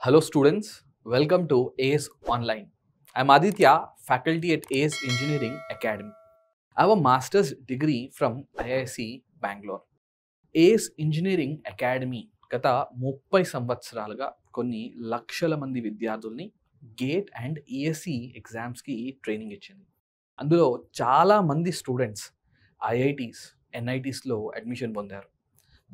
Hello students, welcome to ACE Online. I'm Aditya, faculty at ACE Engineering Academy. I have a master's degree from IIC Bangalore. ACE Engineering Academy గత 30 సంవత్సరాలుగా కొన్ని లక్షల మంది విద్యార్థుల్ని gate and ESC ఎగ్జామ్స్కి training ఇచ్చింది. అందులో చాలా మంది స్టూడెంట్స్ ఐఐటీస్, ఎన్ఐటీస్లో అడ్మిషన్ పొందారు.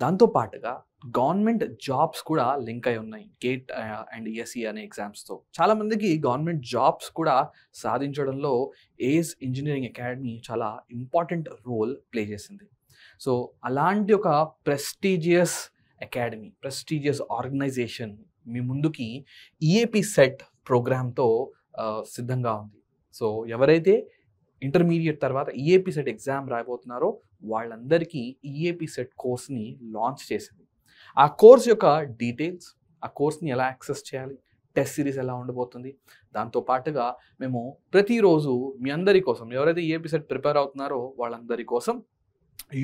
దాంతో పాటుగా గవర్నమెంట్ జాబ్స్ కూడా లింక్ అయి ఉన్నాయి గేట్ అండ్ ఈఎస్సి అనే ఎగ్జామ్స్తో. చాలామందికి గవర్నమెంట్ జాబ్స్ కూడా సాధించడంలో ఏస్ ఇంజనీరింగ్ అకాడమీ చాలా ఇంపార్టెంట్ రోల్ ప్లే చేసింది. సో అలాంటి ఒక ప్రెస్టీజియస్ అకాడమీ, ప్రెస్టీజియస్ ఆర్గనైజేషన్ మీ ముందుకి ఈఏపీ సెట్ ప్రోగ్రామ్తో సిద్ధంగా ఉంది. సో ఎవరైతే ఇంటర్మీడియట్ తర్వాత ఈఏపీ సెట్ ఎగ్జామ్ రాయబోతున్నారో వాళ్ళందరికీ ఈఏపీ సెట్ కోర్స్ని లాంచ్ చేసింది. ఆ కోర్స్ యొక్క డీటెయిల్స్, ఆ కోర్స్ని ఎలా యాక్సెస్ చేయాలి, టెస్ట్ సిరీస్ ఎలా ఉండబోతుంది, దాంతో పాటుగా మేము ప్రతిరోజు మీ అందరి కోసం, ఎవరైతే ఈఏపీ సెట్ ప్రిపేర్ అవుతున్నారో వాళ్ళందరి కోసం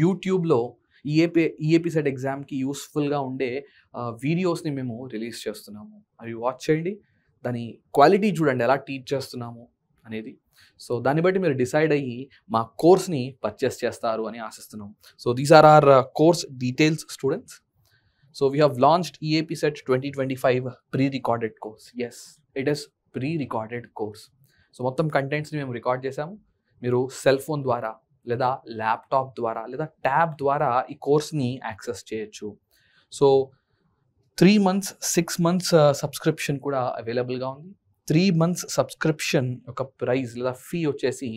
యూట్యూబ్లో ఈఏపీ సెట్ ఎగ్జామ్కి యూస్ఫుల్గా ఉండే వీడియోస్ని మేము రిలీజ్ చేస్తున్నాము. అవి వాచ్ చేయండి, దాని క్వాలిటీ చూడండి ఎలా టీచ్ చేస్తున్నాము అనేది. సో దాన్ని బట్టి మీరు డిసైడ్ అయ్యి మా కోర్స్ని పర్చేస్ చేస్తారు అని ఆశిస్తున్నాం. So these are our course details students. So we have launched EAP CET 2025 pre-recorded course. Yes, it is pre-recorded course. So మొత్తం కంటెంట్స్ని మేము రికార్డ్ చేసాము. మీరు సెల్ ఫోన్ ద్వారా లేదా ల్యాప్టాప్ ద్వారా లేదా ట్యాబ్ ద్వారా ఈ కోర్స్ని యాక్సెస్ చేయొచ్చు. సో 3 months 6 months సబ్స్క్రిప్షన్ కూడా అవైలబుల్గా ఉంది. 3 months సబ్స్క్రిప్షన్ ఒక ప్రైస్ లేదా ఫీ వచ్చేసి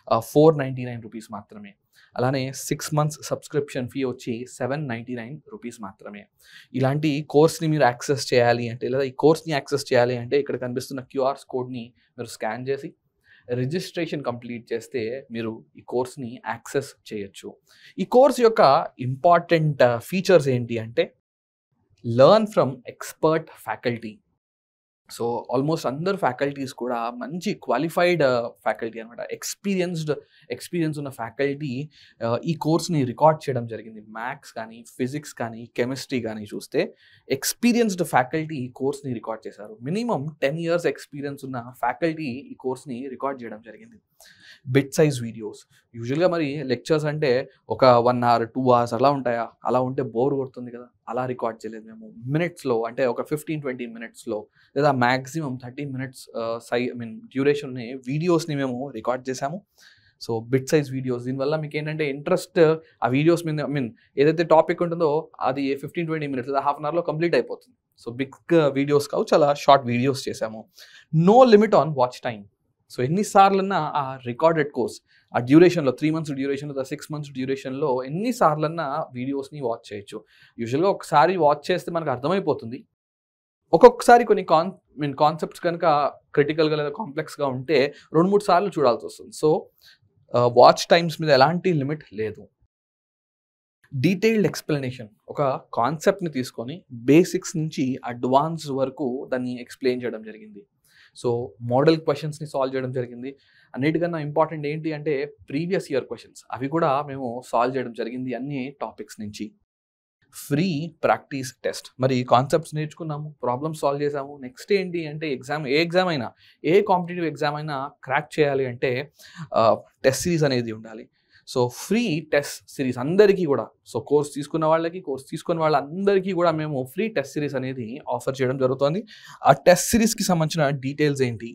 499 రూపీస్ మాత్రమే. అలానే 6 months సబ్స్క్రిప్షన్ ఫీ వచ్చి 799 రూపీస్ మాత్రమే. ఇలాంటి కోర్స్ని మీరు యాక్సెస్ చేయాలి అంటే, లేదా ఈ కోర్స్ని యాక్సెస్ చేయాలి అంటే ఇక్కడ కనిపిస్తున్న క్యూఆర్ కోడ్ని మీరు స్కాన్ చేసి రిజిస్ట్రేషన్ కంప్లీట్ చేస్తే మీరు ఈ కోర్స్ని యాక్సెస్ చేయొచ్చు. ఈ కోర్స్ యొక్క ఇంపార్టెంట్ ఫీచర్స్ ఏంటి అంటే, learn from expert faculty. So almost అందరు ఫ్యాకల్టీస్ కూడా మంచి క్వాలిఫైడ్ ఫ్యాకల్టీ అనమాట, ఎక్స్పీరియన్స్ ఉన్న ఫ్యాకల్టీ ఈ కోర్స్ని రికార్డ్ చేయడం జరిగింది. మ్యాథ్స్ కానీ, ఫిజిక్స్ కానీ, కెమిస్ట్రీ కానీ చూస్తే ఎక్స్పీరియన్స్డ్ ఫ్యాకల్టీ ఈ కోర్స్ని రికార్డ్ చేశారు. మినిమం 10 years ఎక్స్పీరియన్స్ ఉన్న ఫ్యాకల్టీ ఈ కోర్స్ని రికార్డ్ చేయడం జరిగింది. బిట్ సైజ్ వీడియోస్, యూజువల్గా మరి లెక్చర్స్ అంటే ఒక 1 hour 2 hours అలా ఉంటాయా? అలా ఉంటే బోర్ కొడుతుంది కదా, అలా రికార్డ్ చేయలేదు మేము. మినిట్స్లో అంటే ఒక 15-20 minutesలో లేదా మ్యాక్సిమం 30 minutes డ్యూరేషన్ వీడియోస్ని మేము రికార్డ్ చేసాము. సో బిట్ సైజ్ వీడియోస్, దీనివల్ల మీకు ఏంటంటే ఇంట్రెస్ట్ ఆ వీడియోస్ మీద, ఏదైతే టాపిక్ ఉంటుందో అది 15-20 minutes లేదా హాఫ్ అన్ అవర్లో కంప్లీట్ అయిపోతుంది. సో బిగ్ వీడియోస్ కావు, చాలా షార్ట్ వీడియోస్ చేసాము. No limit on watch time. So ఎన్నిసార్లన్నా ఆ రికార్డెడ్ కోర్స్ ఆ డ్యూరేషన్లో 3 months డ్యూరేషన్లో లేదా 6 months డ్యూరేషన్లో ఎన్నిసార్లన్నా వీడియోస్ని వాచ్ చేయొచ్చు. యూజువల్గా ఒకసారి వాచ్ చేస్తే మనకు అర్థమైపోతుంది. ఒక్కొక్కసారి కొన్ని కాన్సెప్ట్స్ కనుక క్రిటికల్గా లేదా కాంప్లెక్స్గా ఉంటే 2-3 సార్లు చూడాల్సి వస్తుంది. సో వాచ్ టైమ్స్ మీద ఎలాంటి లిమిట్ లేదు. డీటెయిల్డ్ ఎక్స్ప్లెనేషన్, ఒక కాన్సెప్ట్ని తీసుకొని బేసిక్స్ నుంచి అడ్వాన్స్ వరకు దాన్ని ఎక్స్ప్లెయిన్ చేయడం జరిగింది. సో మోడల్ క్వశ్చన్స్ని సాల్వ్ చేయడం జరిగింది. అన్నిటికన్నా ఇంపార్టెంట్ ఏంటి అంటే ప్రీవియస్ ఇయర్ క్వశ్చన్స్, అవి కూడా మేము సాల్వ్ చేయడం జరిగింది అన్ని టాపిక్స్ నుంచి. ఫ్రీ ప్రాక్టీస్ టెస్ట్, మరి కాన్సెప్ట్స్ నేర్చుకున్నాము, ప్రాబ్లమ్స్ సాల్వ్ చేసాము. నెక్స్ట్ ఏంటి అంటే ఏ ఎగ్జామ్ అయినా, ఏ కాంపిటేటివ్ ఎగ్జామ్ అయినా క్రాక్ చేయాలి అంటే టెస్ట్ సిరీస్ అనేది ఉండాలి. సో ఫ్రీ టెస్ట్ సిరీస్ అందరికీ కూడా, సో కోర్స్ తీసుకున్న వాళ్ళకి, కోర్స్ తీసుకున్న వాళ్ళందరికీ కూడా మేము ఫ్రీ టెస్ట్ సిరీస్ అనేది ఆఫర్ చేయడం జరుగుతుంది. ఆ టెస్ట్ సిరీస్కి సంబంధించిన డీటెయిల్స్ ఏంటి?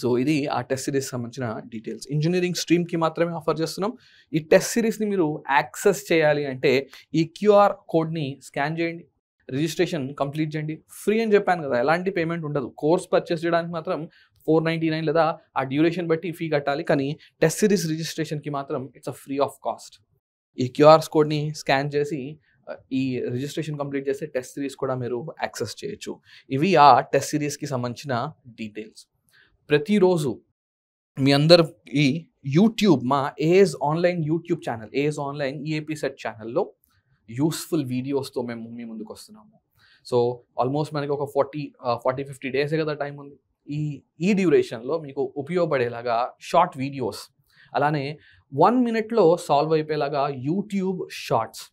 సో ఇది ఆ టెస్ట్ సిరీస్ సంబంధించిన డీటెయిల్స్. ఇంజనీరింగ్ స్ట్రీమ్కి మాత్రమే ఆఫర్ చేస్తున్నాం. ఈ టెస్ట్ సిరీస్ని మీరు యాక్సెస్ చేయాలి అంటే ఈ క్యూఆర్ కోడ్ని స్కాన్ చేయండి, రిజిస్ట్రేషన్ కంప్లీట్ చేయండి. ఫ్రీ అని చెప్పాను కదా, ఎలాంటి పేమెంట్ ఉండదు. కోర్స్ పర్చేస్ చేయడానికి మాత్రం 499 లేదా ఆ డ్యూరేషన్ బట్టి ఫీ కట్టాలి, కానీ టెస్ట్ సిరీస్ రిజిస్ట్రేషన్కి మాత్రం ఇట్స్ ఫ్రీ ఆఫ్ కాస్ట్. ఈ క్యూఆర్ కోడ్ని స్కాన్ చేసి ఈ రిజిస్ట్రేషన్ కంప్లీట్ చేస్తే టెస్ట్ సిరీస్ కూడా మీరు యాక్సెస్ చేయొచ్చు. ఇవి ఆ టెస్ట్ సిరీస్కి సంబంధించిన డీటెయిల్స్. ప్రతిరోజు మీ అందరికి యూట్యూబ్, మా AS online YouTube channel, AS online EAP CET ఛానల్లో యూస్ఫుల్ వీడియోస్తో మేము మీ ముందుకు వస్తున్నాము. సో ఆల్మోస్ట్ మనకి ఒక 40-50 days కదా టైం ఉంది. ఈ డ్యూరేషన్లో మీకు ఉపయోగపడేలాగా షార్ట్ వీడియోస్, అలానే 1 minute సాల్వ్ అయిపోయేలాగా యూట్యూబ్ షార్ట్స్,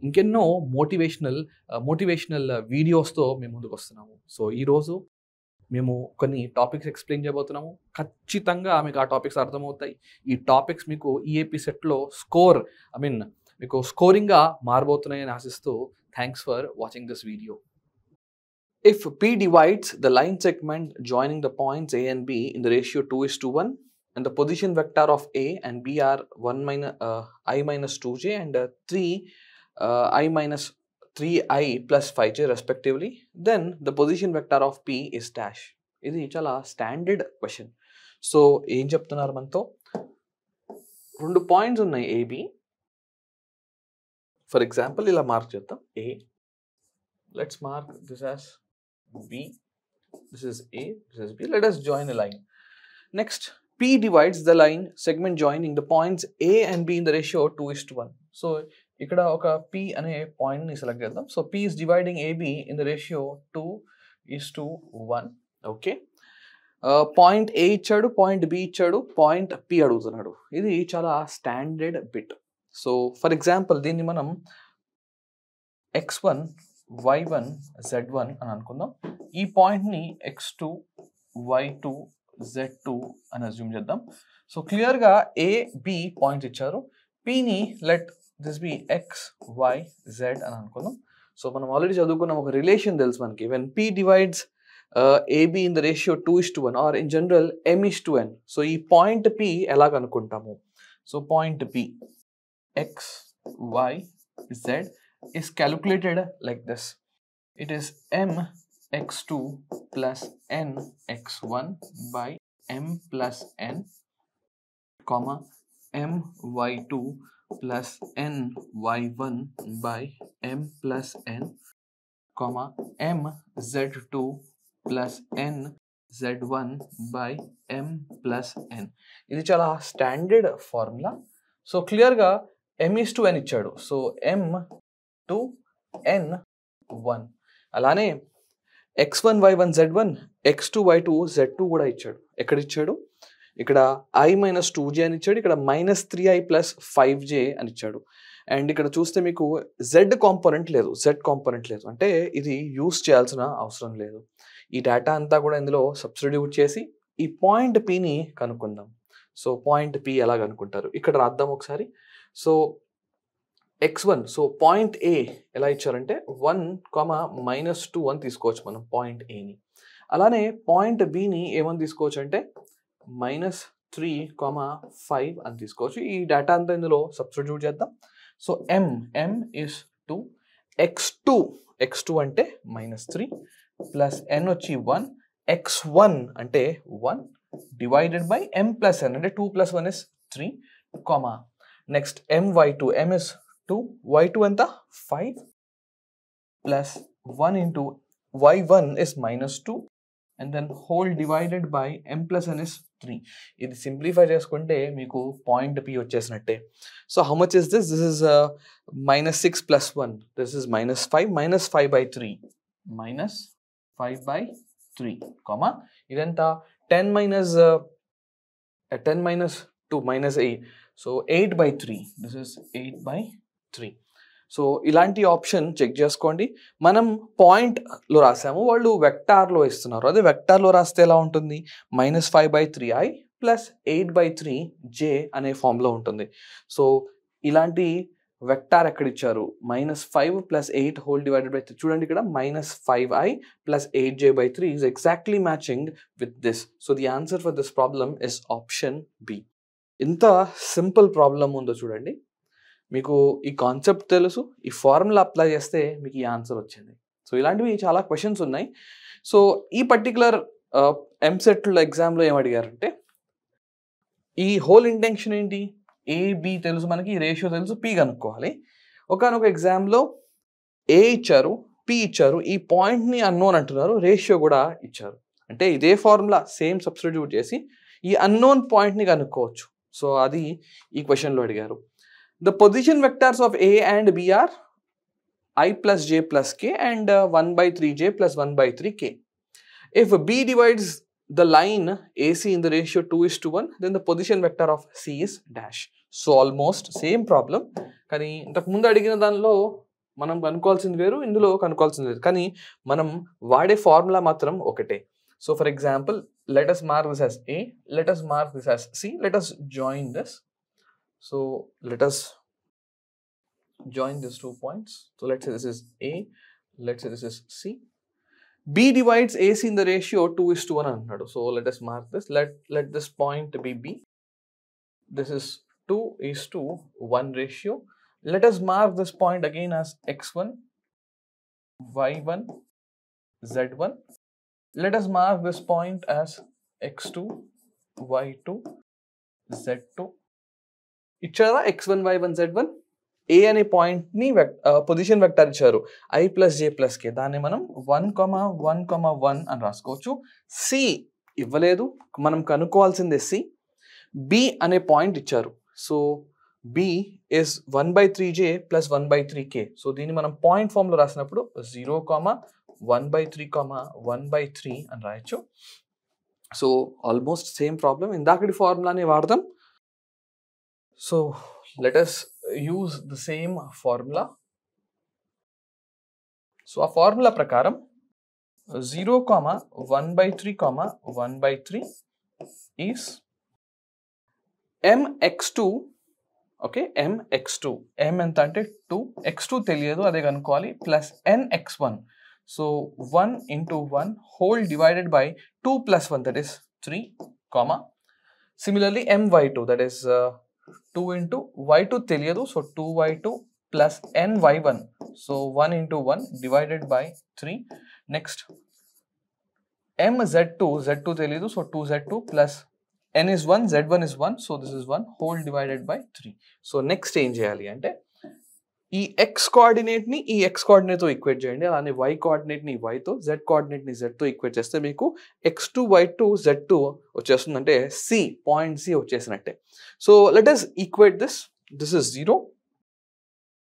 ఇంకెన్నో మోటివేషనల్ వీడియోస్తో మేము ముందుకు వస్తున్నాము. సో ఈరోజు మేము కొన్ని టాపిక్స్ ఎక్స్ప్లెయిన్ చేయబోతున్నాము. ఖచ్చితంగా మీకు ఆ టాపిక్స్ అర్థమవుతాయి. ఈ టాపిక్స్ మీకు ఈఏపీ సెట్లో మీకు స్కోరింగ్గా మారబోతున్నాయని ఆశిస్తూ thanks for watching this video. If P divides the line segment joining the points A and B in the ratio 2:1 and the position vector of A and B are I minus 2j and 3I minus 3I plus 5j respectively, then the position vector of P is dash. ఇది చాలా standard question. So ఏం చెప్తున్నారు మనతో, రెండు points ఉన్నాయి AB. For example ఇలా mark చేద్దాం. A, let's mark this as B, this is A, this is B. Let us join a line. Next, P divides the line segment joining the points A and B in the ratio 2:1. So ఇక్కడ ఒక P అనే point ని select చేద్దాం. So P is dividing AB in the ratio 2:1. Okay, point A ఇచ్చాడు, point B ఇచ్చాడు, point P అడుగుతున్నాడు. ఇది చాలా standard bit. So for example దీన్ని మనం x1 y1 z1 అని అనుకుందాం. ఈ పాయింట్ని x2 y2 z2 అని అజ్యూమ్ చేద్దాం. సో క్లియర్గా ఏ బి పాయింట్స్ ఇచ్చారు. పిని let this be x y z అని అనుకుందాం. సో మనం ఆల్రెడీ చదువుకున్నాం, ఒక రిలేషన్ తెలుసు మనకి. When p divides AB in the ratio 2:1 or in general m:n. So ఈ పాయింట్ p ఎలా కనుక్కుంటాము? So point p x y z is calculated like this. It is m x2 plus n x1 by m plus n, comma m y2 plus n y1 by m plus n, comma m z2 plus n z1 by m plus n. ఇది చాలా standard formula. So క్లియర్గా m:n ఇచ్చాడు. So m to n1. అలానే x1 y1 z1 x2 y2 z2 కూడా ఇచ్చాడు. ఎక్కడ ఇచ్చాడు? ఇక్కడ I minus 2j అని ఇచ్చాడు, ఇక్కడ minus 3I plus 5j అని ఇచ్చాడు. అండ్ ఇక్కడ చూస్తే మీకు z కాంపోనెంట్ లేదు, అంటే ఇది యూస్ చేయాల్సిన అవసరం లేదు. ఈ డేటా అంతా కూడా ఇందులో సబ్స్టిట్యూట్ చేసి ఈ పాయింట్ Pని కనుక్కుందాం. సో పాయింట్ P ఎలా కనుక్కుంటారు ఇక్కడ రాద్దాం ఒకసారి. So x1, so point A ఎలా ఇచ్చారంటే 1, -2 అని తీసుకోవచ్చు మనం పాయింట్ Aని. అలానే పాయింట్ Bని ఏమని తీసుకోవచ్చు అంటే -3, 5 అని తీసుకోవచ్చు. ఈ డేటా అంతా ఇందులో సబ్స్టిట్యూట్ చేద్దాం. సో m is 2, x2 అంటే -3 ప్లస్ n వచ్చి 1, x1 అంటే 1 divided by m plus n అంటే 2 + 1 is 3, next my2, m is 2, y2 ఎంత 5 plus 1 into y1 is -2 and then whole divided by m plus n is 3. ఇది simplify చేసుకుంటే మీకు point P వచ్చేసినట్టే. So how much is this? This is -6 + 1, this is -5, -5/3, -5/3, ఇదంతా 10 minus 2 -8, so 8/3, this is 8/3. So ఇలాంటి option check చేసుకోండి. మనం పాయింట్లో రాసాము, వాళ్ళు వెక్టార్లో ఇస్తున్నారు. అదే వెక్టార్లో రాస్తే ఎలా ఉంటుంది? -5/3i ప్లస్ 8/3j అనే ఫామ్లో ఉంటుంది. సో ఇలాంటి వెక్టార్ ఎక్కడ ఇచ్చారు? -5 + 8 హోల్ డివైడెడ్ బై 3. చూడండి ఇక్కడ -5i plus 8j/3 is exactly matching with this. So the answer for this problem is option B. ఇంత సింపుల్ ప్రాబ్లం ఉందో చూడండి. మీకు ఈ కాన్సెప్ట్ తెలుసు, ఈ ఫార్ములా అప్లై చేస్తే మీకు ఈ ఆన్సర్ వచ్చింది. సో ఇలాంటివి చాలా క్వశ్చన్స్ ఉన్నాయి. సో ఈ పర్టికులర్ ఎంసెట్లో ఎగ్జామ్లో ఏం అడిగారంటే, ఈ హోల్ ఇంటెన్షన్ ఏంటి? ఏబి తెలుసు మనకి, రేషియో తెలుసు, పి కనుక్కోవాలి. ఒకనొక ఎగ్జామ్లో ఏ ఇచ్చారు, పి ఇచ్చారు, ఈ పాయింట్ని అన్నోన్ అంటున్నారు, రేషియో కూడా ఇచ్చారు. అంటే ఇదే ఫార్ములా సేమ్ సబ్స్టిట్యూట్ చేసి ఈ అన్నోన్ పాయింట్ని కనుక్కోవచ్చు. సో అది ఈ క్వశ్చన్లో అడిగారు. The position vectors of A and B are I plus J plus K and 1/3J plus 1/3K. If B divides the line AC in the ratio 2:1, then the position vector of C is dash. So almost same problem. కానీ ఇంతకు ముందు అడిగిన దానిలో మనం కనుక్కోవాల్సింది వేరు, ఇందులో కనుక్కోవాల్సింది వేరు, కానీ మనం వాడే ఫార్ములా మాత్రం ఒకటే. So for example, let us mark this as A, let us mark this as C, let us join this. So let us join these 2 points. So let's say this is A, let's say this is C. B divides AC in the ratio 2:1 అన్నాడు. So let us mark this. Let this point be B. This is 2:1 ratio. Let us mark this point again as X1, Y1, Z1. Let us mark this point as X2, Y2, Z2. ఇచ్చారా X1, Y1, Z1? A అనే point ని position vector ఇచ్చారు I + J + K. దాన్ని మనం 1,1,1 అని రాసుకోవచ్చు. C ఇవ్వలేదు, మనం కనుక్కోవాల్సిందే C. B అనే పాయింట్ ఇచ్చారు. So B is 1/3J + 1/3K. So దీన్ని మనం పాయింట్ ఫామ్ లో రాసినప్పుడు 0, 1/3, 1/3 అని రాయొచ్చు. సో ఆల్మోస్ట్ సేమ్ ప్రాబ్లం, ఇందాకటి ఫార్ములానే వాడదాం. So let us use the same formula. So ఆ ఫార్ములా ప్రకారం 0, 1/3, 1/3 is mx2. Okay, mx2. m ఎంత అంటే 2, x2 తెలియదు, అదే కనుక్కోవాలి, plus nx1. So 1 × 1 whole divided by 2 + 1, that is 3, similarly my2, that is 2 × y2 తెలియదు, so 2y2 plus ny1, so 1 × 1 divided by 3. Next z2 తెలియదు, so 2z2 plus n is 1, z1 is 1, so this is 1 whole divided by 3. So next ఏం చేయాలి అంటే ఈ x coordinate ని ఈ x coordinate తో equate చేయండి, అలానే y కోఆర్డినేట్ ని y తో, z కోఆర్డినేట్ ని z తో ఈక్వేట్ చేస్తే మీకు x2, y2, z2 వచ్చేస్తుంది, అంటే C, పాయింట్ C వచ్చేసినట్టే. So let us equate this. This is 0.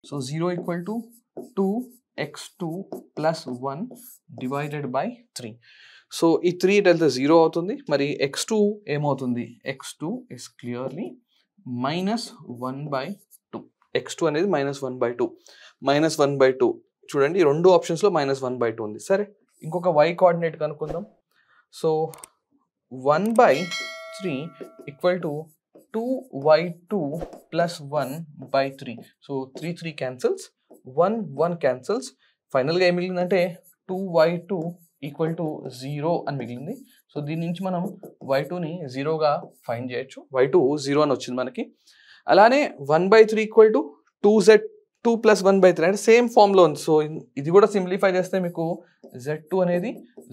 So 0 = 2x2 + 1 divided by 3. So ఈ 3 వెళ్తే 0 అవుతుంది. మరి x2 ఏమవుతుంది? x2 is clearly -1/2. x2 అనేది -1/2. -1/2 చూడండి, ఈ రెండు ఆప్షన్స్ లో -1/2 ఉంది. సరే, ఇంకొక y కోఆర్డినేట్ కనుక్కుందాం. So 1/3 = 2y2 + 1/3. So 3 cancels, 1 cancels. ఫైనల్గా ఏం మిగిలిందంటే 2y2 = 0 అని మిగిలింది. సో దీని నుంచి మనం y2ని 0గా ఫైండ్ చేయొచ్చు. y2 0 అని వచ్చింది మనకి. అలానే 1/3 = 2z2 + 1/3, అంటే సేమ్ ఫామ్లో ఉంది. సో ఇది కూడా సింప్లిఫై చేస్తే మీకు z2 అనేది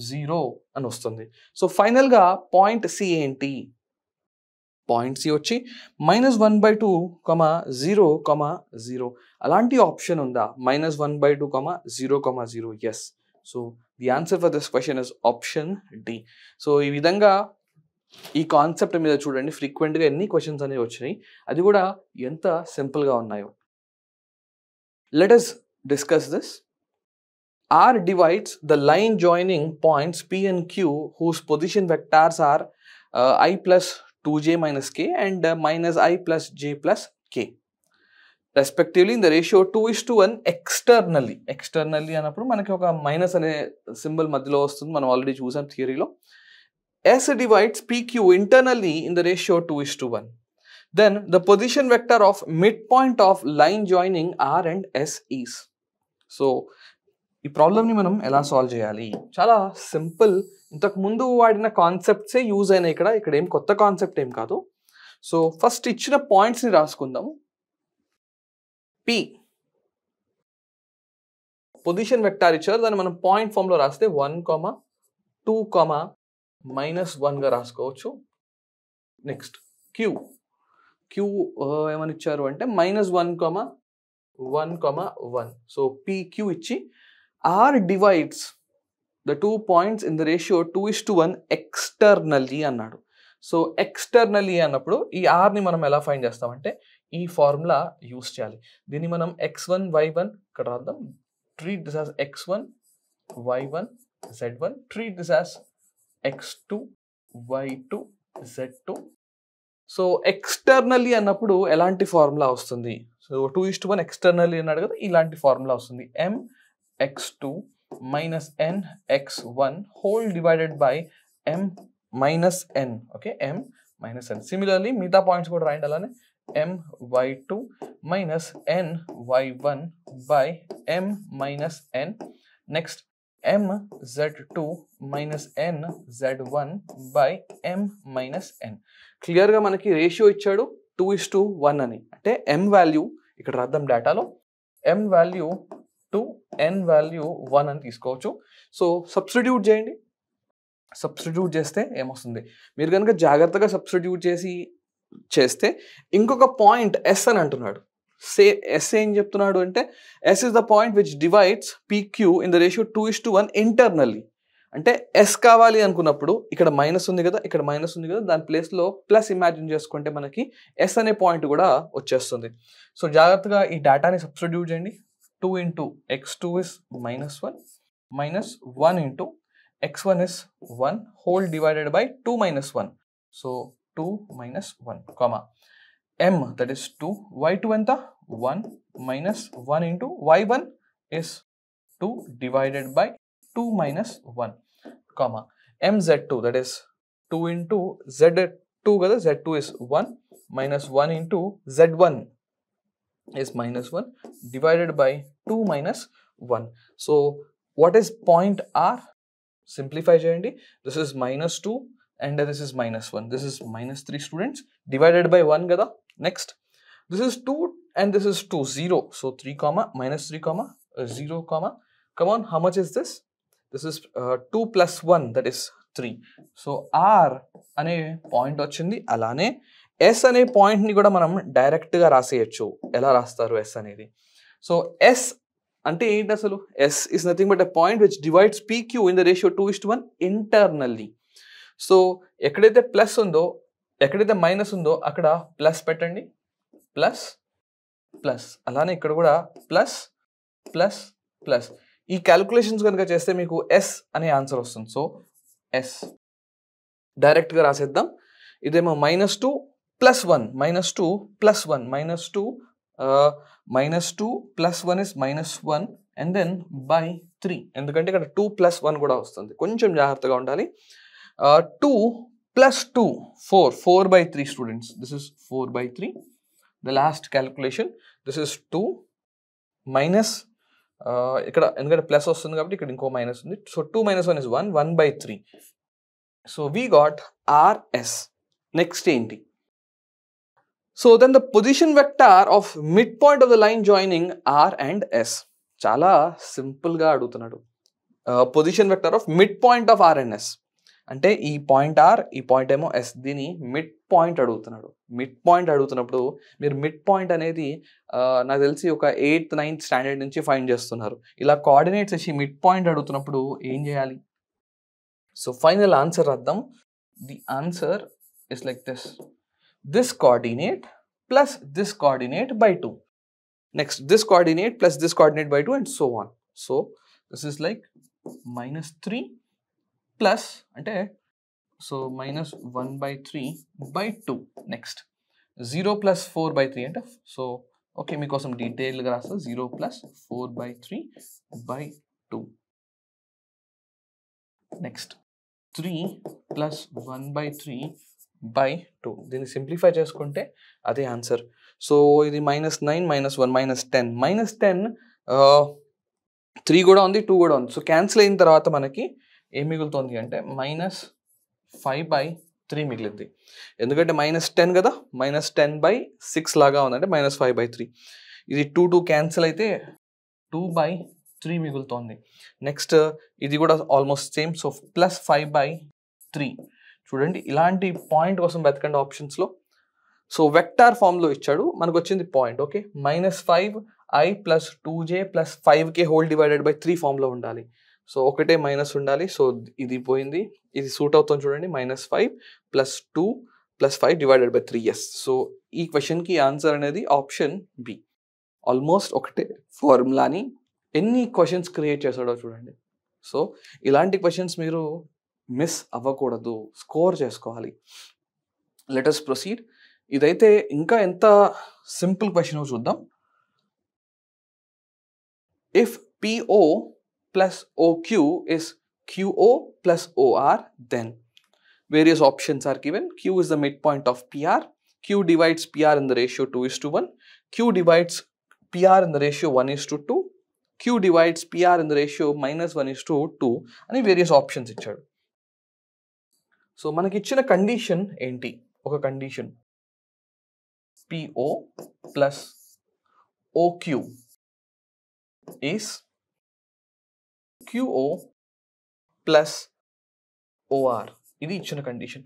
0 అని వస్తుంది. సో ఫైనల్గా పాయింట్ C ఏంటి? పాయింట్ C వచ్చి -1/2, 0, 0. అలాంటి ఆప్షన్ ఉందా? -1/2, 0, 0. Yes. So the answer for this question is option D. సో ఈ విధంగా ఈ కాన్సెప్ట్ మీద చూడండి, ఫ్రీక్వెంట్గా ఎన్ని క్వశ్చన్స్ అనేవి వచ్చినాయి, అది కూడా ఎంత సింపుల్గా ఉన్నాయో. Let us discuss this. R divides the line joining points P and Q whose position vectors are I + 2j - k and -i + j + k respectively in the ratio 2:1 externally. Externally అన్నప్పుడు మనకి ఒక మైనస్ అనే symbol మధ్యలో వస్తుంది, మనం already చూసాం థియరీలో. S divides PQ internally in the ratio 2:1. Then the position vector of midpoint of line joining R and S is. So ఈ ప్రాబ్లమ్ని మనం ఎలా సాల్వ్ చేయాలి? చాలా సింపుల్. ఇంతకు ముందు వాడిన కాన్సెప్ట్సే యూజ్ అయినాయి ఇక్కడ ఏం కొత్త కాన్సెప్ట్ ఏం కాదు. సో ఫస్ట్ ఇచ్చిన పాయింట్స్ని రాసుకుందాం. P పొజిషన్ వెక్టార్ ఇచ్చారు, దాన్ని మనం పాయింట్ ఫామ్లో రాస్తే 1, 2, -1గా రాసుకోవచ్చు. నెక్స్ట్ Q ఏమని ఇచ్చారు అంటే -1, 1, 1. సో PQ ఇచ్చి R divides the 2 points in the ratio 2:1 externally అన్నాడు. సో ఎక్స్టర్నల్లీ అన్నప్పుడు ఈ ఆర్ని మనం ఎలా ఫైండ్ చేస్తామంటే ఈ ఫార్ములా యూస్ చేయాలి. దీన్ని మనం x1, y1 ఇక్కడ రాద్దాం. Treat this as x1, y1, z1. Treat this as x2, y2, z2. So externally అన్నప్పుడు ఎలాంటి ఫార్ములా వస్తుంది? సో 2:1 ఎక్స్టర్నల్లీ అన్నాడు కదా, ఇలాంటి ఫార్ములా వస్తుంది. mx2 minus nx1 whole divided by m minus n. Okay, m minus n. Similarly మిగతా points కూడా రాయండి అలానే. my2 minus ny1 by m minus n. Next mz2 minus nz1 by m minus n. క్లియర్గా మనకి ratio ఇచ్చాడు 2:1 అని. అంటే m value ఇక్కడ రాద్దాం డేటాలో, m వాల్యూ 2, n వాల్యూ 1 అని తీసుకోవచ్చు. సో సబ్స్టిట్యూట్ చేయండి. సబ్స్టిట్యూట్ చేస్తే ఏమొస్తుంది, మీరు కనుక జాగ్రత్తగా సబ్స్టిట్యూట్ చేస్తే ఇంకొక పాయింట్ ఎస్ అని అంటున్నాడు. ఎస్ ఏం చెప్తున్నాడు అంటే S is the point which divides PQ in the ratio 2:1 internally. అంటే ఎస్ కావాలి అనుకున్నప్పుడు ఇక్కడ మైనస్ ఉంది కదా, ఇక్కడ మైనస్ ఉంది కదా, దాని ప్లేస్లో ప్లస్ ఇమాజిన్ చేసుకుంటే మనకి ఎస్ అనే పాయింట్ కూడా వచ్చేస్తుంది. సో జాగ్రత్తగా ఈ డేటాని సబ్స్టిట్యూట్ చేయండి. 2 into x2 is -1 minus 1 into x1 is 1 whole divided by 2 minus 1. So 2 minus 1 comma m, that is 2, y2 enta 1 minus 1 into y1 is 2 divided by 2 minus 1 comma mz2, that is 2 into z2 kada, z2 is 1 minus 1 into z1 is -1 divided by 2 minus 1. So what is point R? Simplify cheyandi. This is -2 and this is -1. This is -3 students divided by 1 kada. Next, this is 2 and this is 2, 0. So 3 comma -3 comma 0 comma. Come on, how much is this? This is 2 plus 1, that is 3. So R ane point వచ్చింది. అలానే yes అనే పాయింట్ని కూడా మనం డైరెక్ట్గా రాసేయచ్చు. ఎలా రాస్తారు yes అనేది? సో ఎస్ అంటే ఏంటి అసలు? S is nothing but a point which divides PQ in the ratio 2:1 internally. So ఎక్కడైతే ప్లస్ ఉందో, ఎక్కడైతే మైనస్ ఉందో అక్కడ ప్లస్ పెట్టండి, ప్లస్ ప్లస్. అలానే ఇక్కడ కూడా ప్లస్ ప్లస్ ప్లస్. ఈ క్యాలిక్యులేషన్స్ కనుక చేస్తే మీకు ఎస్ అనే ఆన్సర్ వస్తుంది. సో ఎస్ డైరెక్ట్గా రాసేద్దాం. ఇదేమో -2 plus 1, -2 plus 1, -2 plus 1 is -1 and then by 3. ఎందుకంటే ఇక్కడ 2 plus 1 కూడా వస్తుంది, కొంచెం జాగ్రత్తగా ఉండాలి. 2 plus 2, 4 by 3 students. This is 4 by 3. The last calculation, this is 2 minus ఇక్కడ ఎందుకంటే ప్లస్ వస్తుంది కాబట్టి ఇక్కడ ఇంకో మైనస్ ఉంది. So 2 minus 1 is 1 by 3. So we got RS. Next ఏంటి? So then the position vector of midpoint of the line joining R and S. చాలా సింపుల్గా అడుగుతున్నాడు. Position vector of mid point of R and S అంటే ఈ point R, ఈ point ఏమో S, దీని mid point అడుగుతున్నాడు. మిడ్ పాయింట్ అడుగుతున్నప్పుడు మీరు మిడ్ పాయింట్ అనేది నాకు తెలిసి ఒక 8th 9th స్టాండర్డ్ నుంచి ఫైండ్ చేస్తున్నారు. ఇలా కోఆర్డినేట్స్ వచ్చి మిడ్ పాయింట్ అడుగుతున్నప్పుడు ఏం చేయాలి? సో ఫైనల్ ఆన్సర్ రాద్దాం. The answer is like this. This coordinate plus this coordinate by 2. Next, this coordinate plus this coordinate by 2 and so on. So this is like -3 plus ante, so -1 by 3 by 2. Next, 0 plus 4 by 3 ante. So okay, meekosam detail ga rasta 0 plus 4 by 3 by 2. Next, 3 plus 1 by 3 by 2. దీన్ని simplify చేసుకుంటే అదే answer. So ఇది -9 -1 -10 3 కూడా ఉంది, 2 కూడా ఉంది. So cancel అయిన తర్వాత మనకి ఏం మిగులుతుంది అంటే -5/3 మిగిలింది. ఎందుకంటే -10 కదా, -10 by 6 లాగా ఉందంటే -5/3. ఇది 2 క్యాన్సిల్ అయితే 2/3 మిగులుతోంది. నెక్స్ట్ ఇది కూడా ఆల్మోస్ట్ సేమ్. సో +5/3. చూడండి, ఇలాంటి పాయింట్ కోసం వెతకండి ఆప్షన్స్లో. సో వెక్టార్ ఫామ్లో ఇచ్చాడు, మనకు వచ్చింది point. Okay, -5i + 2j + 5k whole divided by 3 ఫామ్లో ఉండాలి. సో ఒకటే మైనస్ ఉండాలి. సో ఇది పోయింది, ఇది సూట్ అవుతుంది. చూడండి, -5 + 2 + 5 డివైడెడ్ బై 3s. సో ఈ క్వశ్చన్కి ఆన్సర్ అనేది ఆప్షన్ బి. ఆల్మోస్ట్ ఒకటే ఫార్ములాని ఎన్ని క్వశ్చన్స్ క్రియేట్ చేశాడో చూడండి. సో ఇలాంటి క్వశ్చన్స్ మీరు మిస్ అవ్వకూడదు, స్కోర్ చేసుకోవాలి. Let us proceed. ఇదైతే ఇంకా ఎంత సింపుల్ క్వశ్చన్ చూద్దాం. if PO plus OQ is QO plus OR, then various options are given. Q is the midpoint of PR. Q divides PR in the ratio 2:1. Q divides PR in the ratio 1:2. Q divides PR in the ratio -1:2 అని various options ఇచ్చాడు. So మనకి ఇచ్చిన condition ఏంటి? ఒక condition PO plus OQ is QO plus OR. ఇది ఇచ్చిన condition.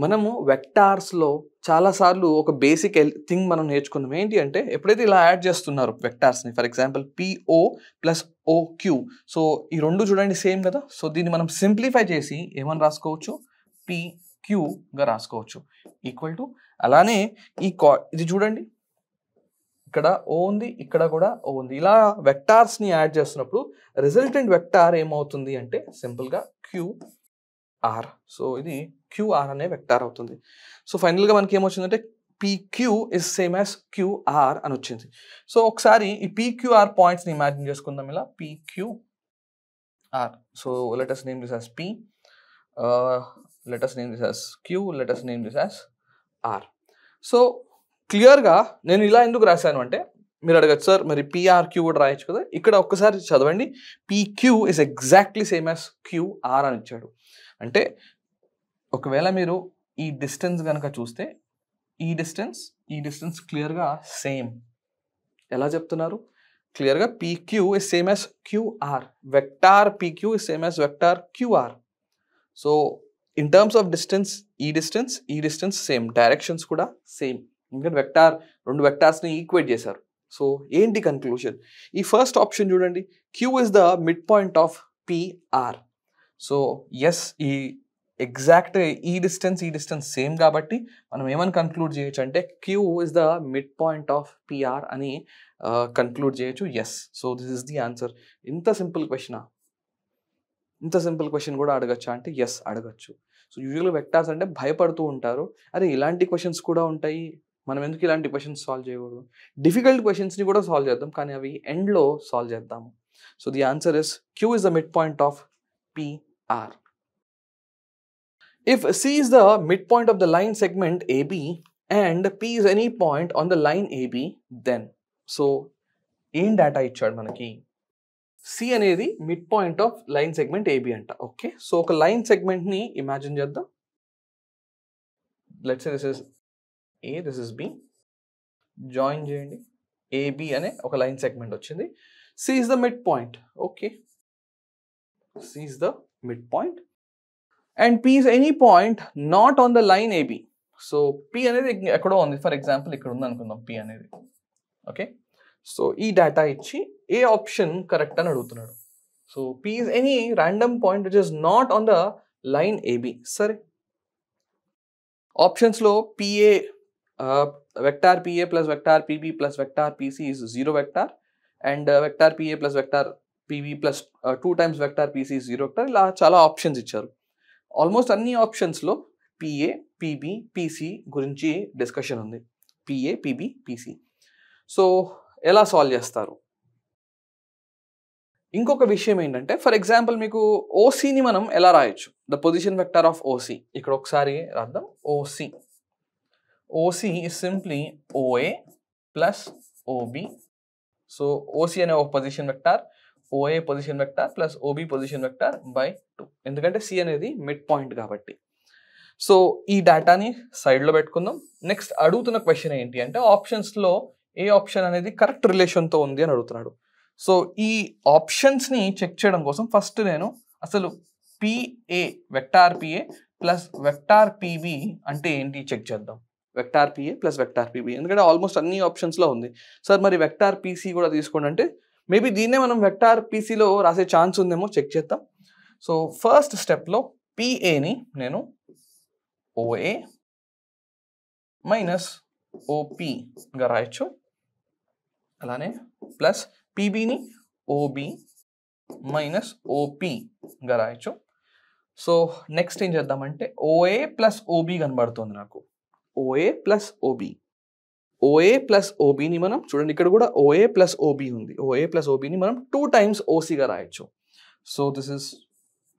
మనము వెక్టార్స్లో చాలాసార్లు ఒక బేసిక్ థింగ్ మనం నేర్చుకున్నాం. ఏంటి అంటే ఎప్పుడైతే ఇలా యాడ్ చేస్తున్నారు వెక్టార్స్ని, for example PO plus OQ, so ఈ రెండు చూడండి సేమ్ కదా. సో దీన్ని మనం సింప్లిఫై చేసి ఏమని రాసుకోవచ్చు? PQగా రాసుకోవచ్చు. ఈక్వల్ టు, అలానే ఇది చూడండి, ఇక్కడ O ఉంది, ఇక్కడ కూడా O ఉంది. ఇలా వెక్టార్స్ని యాడ్ చేస్తున్నప్పుడు రిజల్టెంట్ వెక్టార్ ఏమవుతుంది అంటే సింపుల్గా QR. సో ఇది QR అనే వెక్టార్ అవుతుంది. సో ఫైనల్గా మనకి ఏమొచ్చిందంటే PQ is same as QR అని వచ్చింది. సో ఒకసారి ఈ PQR పాయింట్స్ని ఇమాజిన్ చేసుకుందాం. ఇలా PQR. So let us name this as P, let us name this as Q, let us name this as R. So క్లియర్గా నేను ఇలా ఎందుకు రాశాను అంటే, మీరు అడగచ్చు సార్ మరి PRQ కూడా రాయొచ్చు కదా. ఇక్కడ ఒక్కసారి చదవండి, PQ is exactly same as QR అని ఇచ్చాడు. అంటే ఒకవేళ మీరు ఈ డిస్టెన్స్ కనుక చూస్తే ఈ డిస్టెన్స్ క్లియర్గా సేమ్. ఎలా చెప్తున్నారు? క్లియర్గా PQ is same as QR. Vector PQ is same as vector QR. So in terms of distance ఈ డిస్టెన్స్ సేమ్, డైరెక్షన్స్ కూడా సేమ్. ఎందుకంటే రెండు వెక్టార్స్ని ఈక్వేట్ చేశారు. సో ఏంటి కన్క్లూషన్? ఈ ఫస్ట్ ఆప్షన్ చూడండి, Q is the mid point of PR. So yes, ఈ ఎగ్జాక్ట్ ఈ డిస్టెన్స్ సేమ్ కాబట్టి మనం ఏమని కన్క్లూడ్ చేయొచ్చు అంటే Q is the mid point of PR అని కన్క్లూడ్ చేయొచ్చు. Yes, so this is the answer. ఇంత సింపుల్ క్వశ్చన్ కూడా అడగచ్చా అంటే ఎస్, అడగచ్చు. సో యూజువల్గా వెక్టార్స్ అంటే భయపడుతూ ఉంటారు, అరే ఇలాంటి క్వశ్చన్స్ కూడా ఉంటాయి, మనం ఎందుకు ఇలాంటి క్వశ్చన్స్ సాల్వ్ చేయకూడదు. డిఫికల్ట్ క్వశ్చన్స్ని కూడా సాల్వ్ చేద్దాం, కానీ అవి ఎండ్లో సాల్వ్ చేద్దాము. So the answer is Q is the mid point of PR. If C is the midpoint of the line segment AB and P is any point on the line AB, then so ఏం data ఇచ్చాడు మనకి? C అనేది mid point of line segment AB అంట. Okay, so ఒక line సెగ్మెంట్ని imagine చేద్దాం. Let's say this is A, this is B. Join చేయండి. AB అనే ఒక లైన్ సెగ్మెంట్ వచ్చింది. C is the midpoint. Okay, C is the midpoint. And P is any point not on the line AB. So P అనేది ఎక్కడో ఉంది, for example ఇక్కడ ఉంది అనుకుందాం P అనేది. ఓకే, సో ఈ డేటా ఇచ్చి ఏ ఆప్షన్ కరెక్ట్ అని అడుగుతున్నాడు. So P is any random point which is not on the line AB. సరే, ఆప్షన్స్లో PA vector PA plus vector PB plus vector PC is 0 vector, and vector PA plus vector PB plus 2 times vector PC is 0 vector. ఇలా చాలా options ఇచ్చారు. Almost అన్ని ఆప్షన్స్లో PA, PB, PC గురించి discussion ఉంది. PA, PB, PC. So ఎలా solve చేస్తారు? ఇంకొక విషయం ఏంటంటే, ఫర్ ఎగ్జాంపుల్ మీకు OCని మనం ఎలా రాయొచ్చు? The position vector of OC. ఇక్కడ ఒకసారి రాద్దాం. OC is simply OA plus OB. So OC అనే ఒక position vector, OA position vector plus OB position vector by 2. ఎందుకంటే C అనేది మిడ్ పాయింట్ కాబట్టి. సో ఈ డేటాని సైడ్లో పెట్టుకుందాం. నెక్స్ట్ అడుగుతున్న క్వశ్చన్ ఏంటి అంటే, ఆప్షన్స్లో ఏ ఆప్షన్ అనేది కరెక్ట్ రిలేషన్తో ఉంది అని అడుగుతున్నాడు. సో ఈ ఆప్షన్స్ని చెక్ చేయడం కోసం ఫస్ట్ నేను అసలు PA vector PA plus vector PB అంటే ఏంటి చెక్ చేద్దాం. Vector PA plus vector PB, ఎందుకంటే ఆల్మోస్ట్ అన్ని ఆప్షన్స్లో ఉంది. సార్ మరి వెక్టార్ PC కూడా తీసుకోండి అంటే మేబీ దీన్నే మనం వెక్టార్ PCలో రాసే ఛాన్స్ ఉందేమో, చెక్ చేద్దాం. సో ఫస్ట్ స్టెప్లో PAని నేను OA మైనస్ OPగా రాయొచ్చు, అలానే ప్లస్ PBని OB మైనస్ OPగా రాయొచ్చు. సో నెక్స్ట్ ఏం చేద్దామంటే OA ప్లస్ OB కనబడుతుంది నాకు. OA plus OB. OA plus ఓబీని మనం చూడండి ఇక్కడ కూడా ఓఏ ప్లస్ ఓబీ ఉంది. ఓఏ ప్లస్ ఓబీని మనం 2 టైమ్స్ ఓసీగా రాయొచ్చు. So this is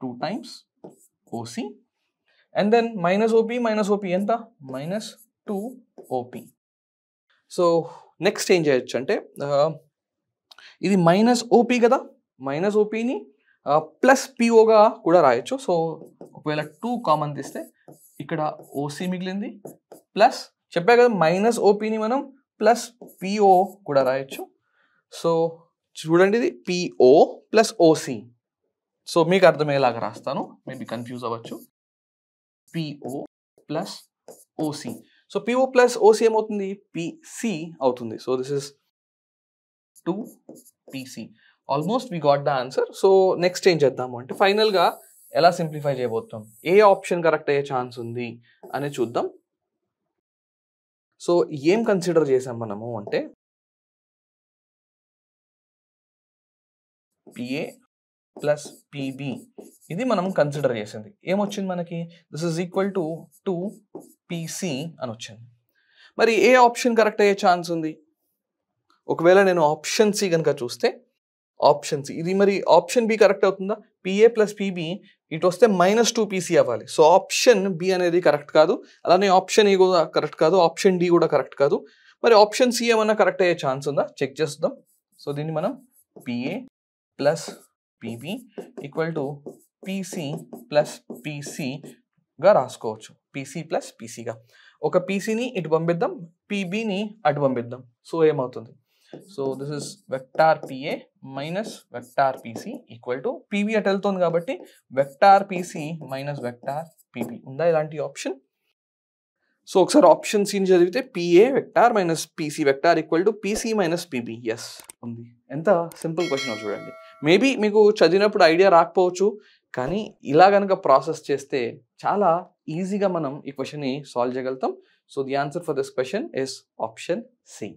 2 times OC and then minus OP ఎంత మైనస్ 2 ఓపీ. సో నెక్స్ట్ ఏం చేయొచ్చు అంటే ఇది మైనస్ ఓపీ కదా, మైనస్ ఓపీని ప్లస్ పిఓగా కూడా రాయొచ్చు. సో ఒకవేళ 2 కామన్ తీస్తే ఇక్కడ ఓసీ మిగిలింది ప్లస్ చెప్పా కదా మైనస్ ఓపీని మనం ప్లస్ పిఓ కూడా రాయొచ్చు. సో చూడండి ఇది పిఓ ప్లస్ ఓసీ. సో మీకు అర్థమయ్యేలాగా రాస్తాను, మేబీ కన్ఫ్యూజ్ అవ్వచ్చు. PO plus OC. So PO plus OC ఏమవుతుంది పిసి అవుతుంది. So this is 2 PC. Almost we got the answer. So next ఏం చేద్దాము అంటే ఫైనల్గా ఎలా సింప్లిఫై చేయబోతాం, ఏ ఆప్షన్ కరెక్ట్ అయ్యే ఛాన్స్ ఉంది అని చూద్దాం. సో ఏం కన్సిడర్ చేసాం మనము అంటే పిఏ ప్లస్ పిబి ఇది మనం కన్సిడర్ చేసింది. ఏమొచ్చింది మనకి this is equal to 2 PC అని వచ్చింది. మరి ఏ ఆప్షన్ కరెక్ట్ అయ్యే ఛాన్స్ ఉంది? ఒకవేళ నేను ఆప్షన్ సి కనుక చూస్తే ఆప్షన్ సి ఇది మరి ఆప్షన్ బి కరెక్ట్ అవుతుందా? పిఏ ప్లస్ పిబి ఇటు వస్తే మైనస్ 2 పీసీ అవ్వాలి. సో ఆప్షన్ బి అనేది కరెక్ట్ కాదు, అలానే ఆప్షన్ ఏ కూడా కరెక్ట్ కాదు, ఆప్షన్ డి కూడా కరెక్ట్ కాదు. మరి ఆప్షన్ సి ఏమన్నా కరెక్ట్ అయ్యే ఛాన్స్ ఉందా చెక్ చేద్దాం. సో దీన్ని మనం PA plus PB equal to PC plus పిసిగా రాసుకోవచ్చు. పిసి ప్లస్ పిసిగా ఒక పీసీని ఇటు పంపిద్దాం, పిబిని అటు పంపిద్దాం. సో ఏమవుతుంది? So this is vector PA minus vector PC equal to PB అటు వెళ్తుంది కాబట్టి vector PC minus vector PB. ఉందా ఇలాంటి ఆప్షన్? సో ఒకసారి ఆప్షన్ సిని చదివితే PA vector minus PC vector equal to PC minus PB. Yes ఉంది. ఎంత సింపుల్ క్వశ్చన్ చూడండి. మేబీ మీకు చదివినప్పుడు ఐడియా రాకపోవచ్చు, కానీ ఇలా కనుక ప్రాసెస్ చేస్తే చాలా ఈజీగా మనం ఈ క్వశ్చన్ని సాల్వ్ చేయగలుగుతాం. So the answer for this question is option C.